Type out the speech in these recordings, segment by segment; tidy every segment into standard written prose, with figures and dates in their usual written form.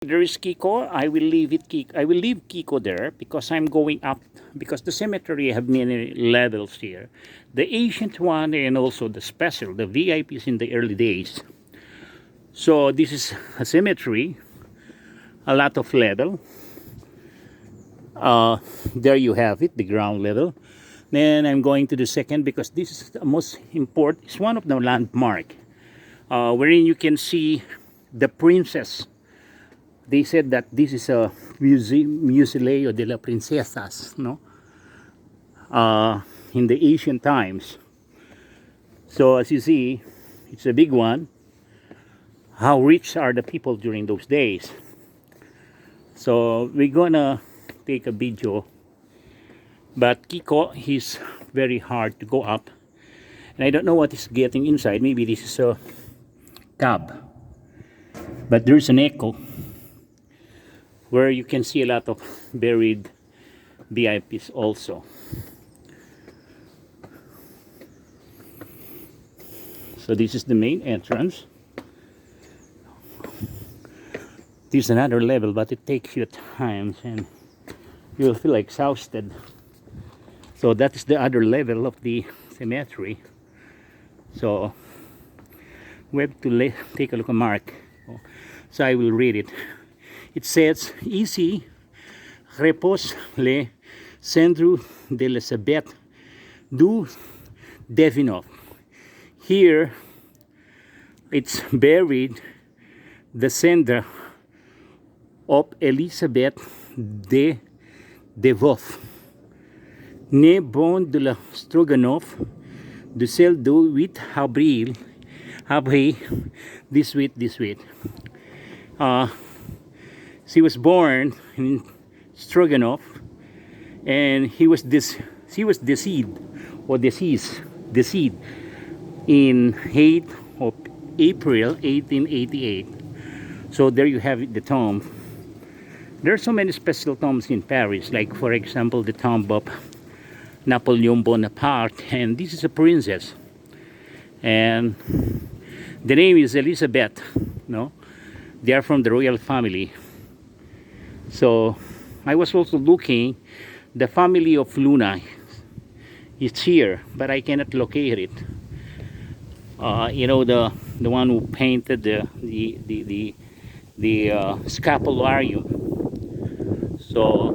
There is Kiko. I will leave it. I will leave Kiko there because I'm going up because the cemetery have many levels here. The ancient one and also the special, the VIPs in the early days. So this is a cemetery, a lot of level. There you have it, the ground level. Then I'm going to the second because this is the most important. It's one of the landmark, wherein you can see the princess. They said that this is a Museo de las Princesas, no? In the ancient times. So as you see, it's a big one. How rich are the people during those days? So we're gonna take a video. But Kiko, he's very hard to go up. And I don't know what is getting inside. Maybe this is a cab. But there's an echo where you can see a lot of buried VIPs also. So this is the main entrance. This is another level, but it takes you time and you'll feel exhausted. So that is the other level of the cemetery. So we have to take a look at mark. So I will read it. It says, ici repose le centre de l'Elisabeth du Devinov. Here it's buried the center of Elizabeth de Devov, né bon de la Stroganov, de celle de 8 avril, 18. She was born in Stroganov, and she was deceased in 8th of April 1888. So there you have it, the tomb. There are so many special tombs in Paris, like for example the tomb of Napoleon Bonaparte, and this is a princess, and the name is Elizabeth. No, they are from the royal family. So I was also looking, the family of Luna is here, but I cannot locate it. You know, the one who painted the scapularium. So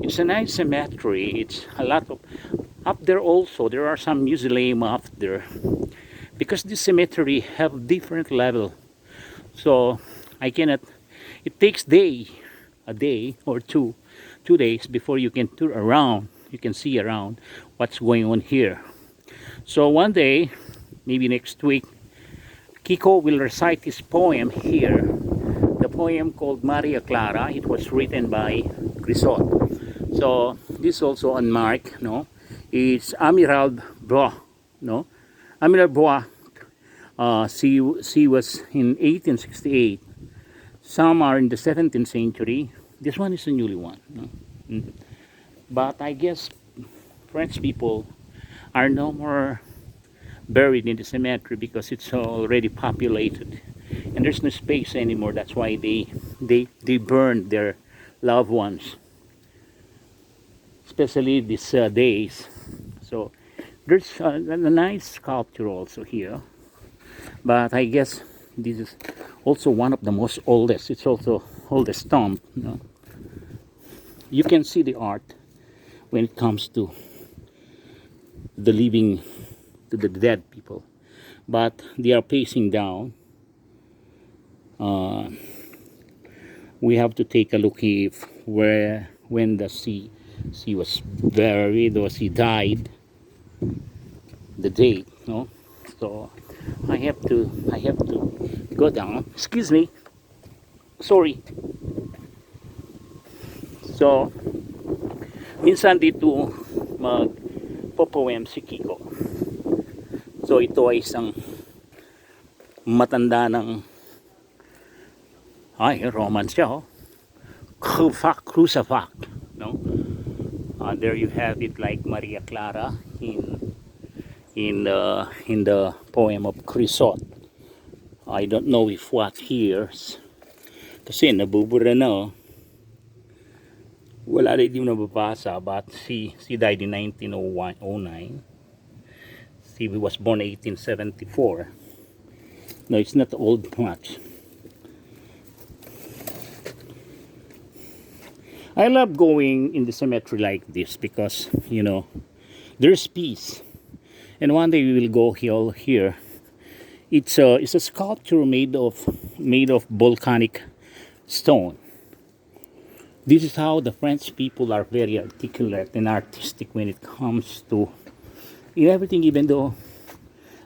it's a nice cemetery. It's a lot of up there. Also there are some museum up there because this cemetery have different level. So I cannot, it takes a day or 2 days before you can tour around, you can see around what's going on here. So one day, maybe next week, Kiko will recite his poem here, the poem called Maria Clara. It was written by Grisot. So this also on mark, no, it's Amiral Bois, no, Amiral Bois. She was in 1868. Some are in the 17th century. This one is a newly one. No? But I guess French people are no more buried in the cemetery because it's already populated. And there's no space anymore. That's why they burned their loved ones. Especially these days. So there's a nice sculpture also here. But I guess this is also one of the most oldest. It's also oldest tomb. You know? You can see the art when it comes to the living, to the dead people, but they are facing down. We have to take a look if when she was buried or she died, the date, no. So I have to go down. Excuse me. Sorry. So minsan dito magpo-poem si Kiko. So ito ay isang matanda ng Roman siya, crucifax, no? There you have it, like Maria Clara in the poem of Grisot. I don't know if what here's Kasi nabubura na oh. Wala rin yung nababasa, but she died in 1909. She was born 1874. No, it's not old much. I love going in the cemetery like this because, you know, there's peace. And one day we will go here. It's a sculpture made of volcanic stone. This is how the French people are very articulate and artistic when it comes to in everything, even though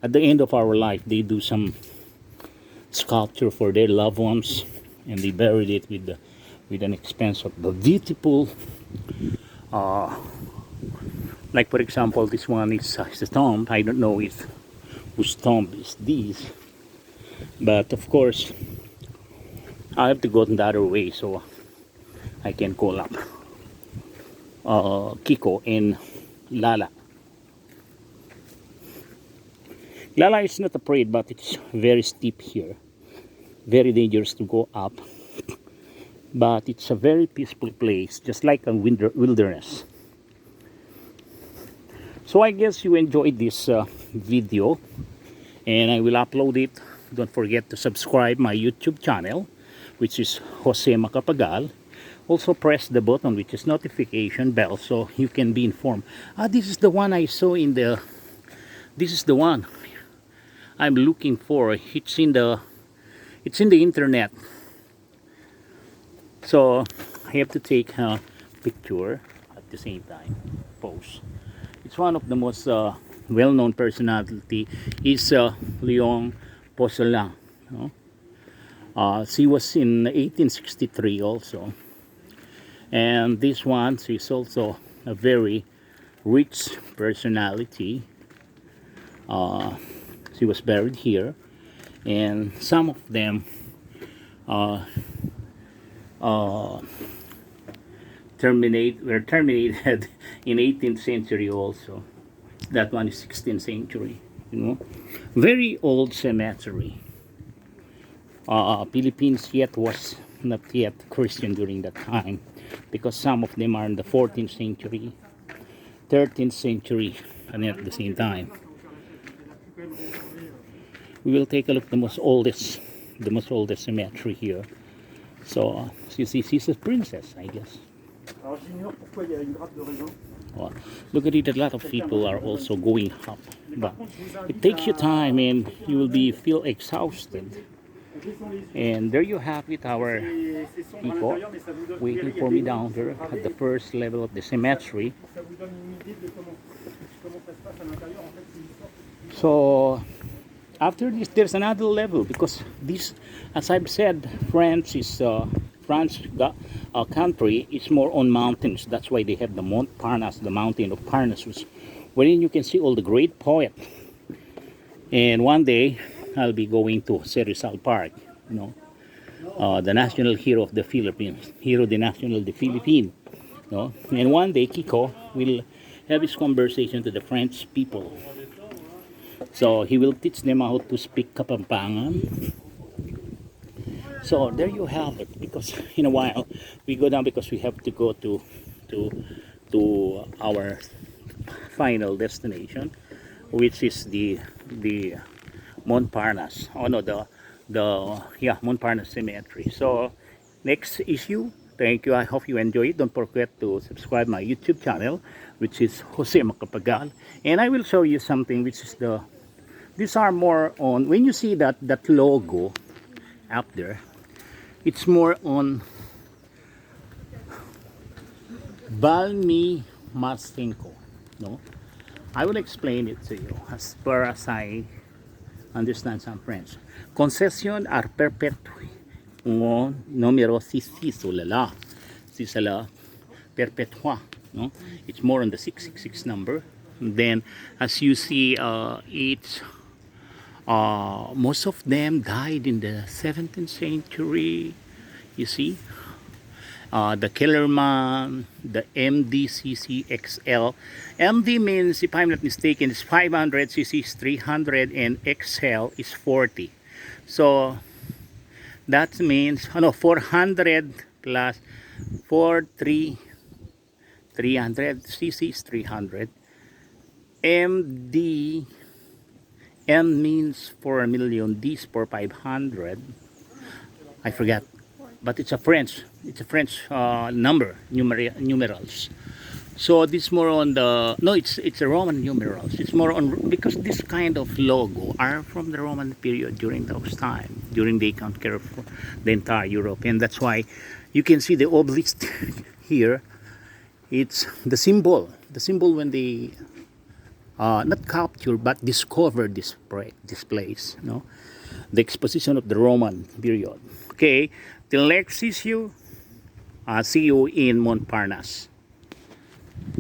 at the end of our life they do some sculpture for their loved ones and they buried it with an expense of the beautiful like for example this one is a tomb. I don't know if whose tomb is this, but of course I have to go the other way so I can call up Kiko and Lala. Lala is not afraid, but it's very steep here, very dangerous to go up, but it's a very peaceful place, just like a wilderness. So I guess you enjoyed this video, and I will upload it. Don't forget to subscribe my YouTube channel, which is Jose Macapagal. Also press the button which is notification bell so you can be informed. This is the one I saw in the, this is the one I'm looking for. It's in the internet. So I have to take a picture at the same time, pose. It's one of the most well-known personality is Leon Pousselin. She was in 1863 also. And this one is also a very rich personality. She was buried here, and some of them were terminated in 18th century also. That one is 16th century, you know. Very old cemetery. Philippines was not yet Christian during that time, because some of them are in the 14th century, 13th century, and at the same time. We will take a look at the most oldest cemetery here. So she's a princess, I guess. Well, look at it, a lot of people are also going up, but it takes you time and you will feel exhausted. And there you have it, our people waiting for me down there at the first level of the cemetery. So after this there's another level, because this, as I've said, France country is more on mountains. That's why they have the Mont Parnasse, the mountain of Parnassus, wherein you can see all the great poets. And one day I'll be going to Rizal Park, you know, the national hero of the Philippines, hero de national de Philippines. You know? And one day Kiko will have his conversation to the French people. So he will teach them how to speak Kapampangan. So there you have it. Because in a while we go down, because we have to go to our final destination, which is the Montparnasse. Oh no, Montparnasse Cemetery. So next issue. Thank you. I hope you enjoy it. Don't forget to subscribe my YouTube channel, which is Jose Macapagal. And I will show you something which is these are more on, when you see that logo up there, it's more on Balmi Mastenko. No? I will explain it to you as far as I understand some French. Concession à perpétuité numero 6 la perpetua. No? It's more on the 666 number. And then as you see, it's most of them died in the 17th century. You see, the Kellerman, the MDCC-XL. MD means, if I'm not mistaken, is 500, CC is 300, and XL is 40. So That means 400 plus 4 3 300 cc is 300. MD, M means for a million, D is for 500. I forgot, but it's a French numerals. So this more on the, no, it's a Roman numerals. It's more on, because this kind of logo are from the Roman period, during those time, during they conquer the entire Europe, and that's why you can see the obelisk here. It's the symbol when they not capture but discover this place, no, the exposition of the Roman period. Okay, till next see you in Montparnasse.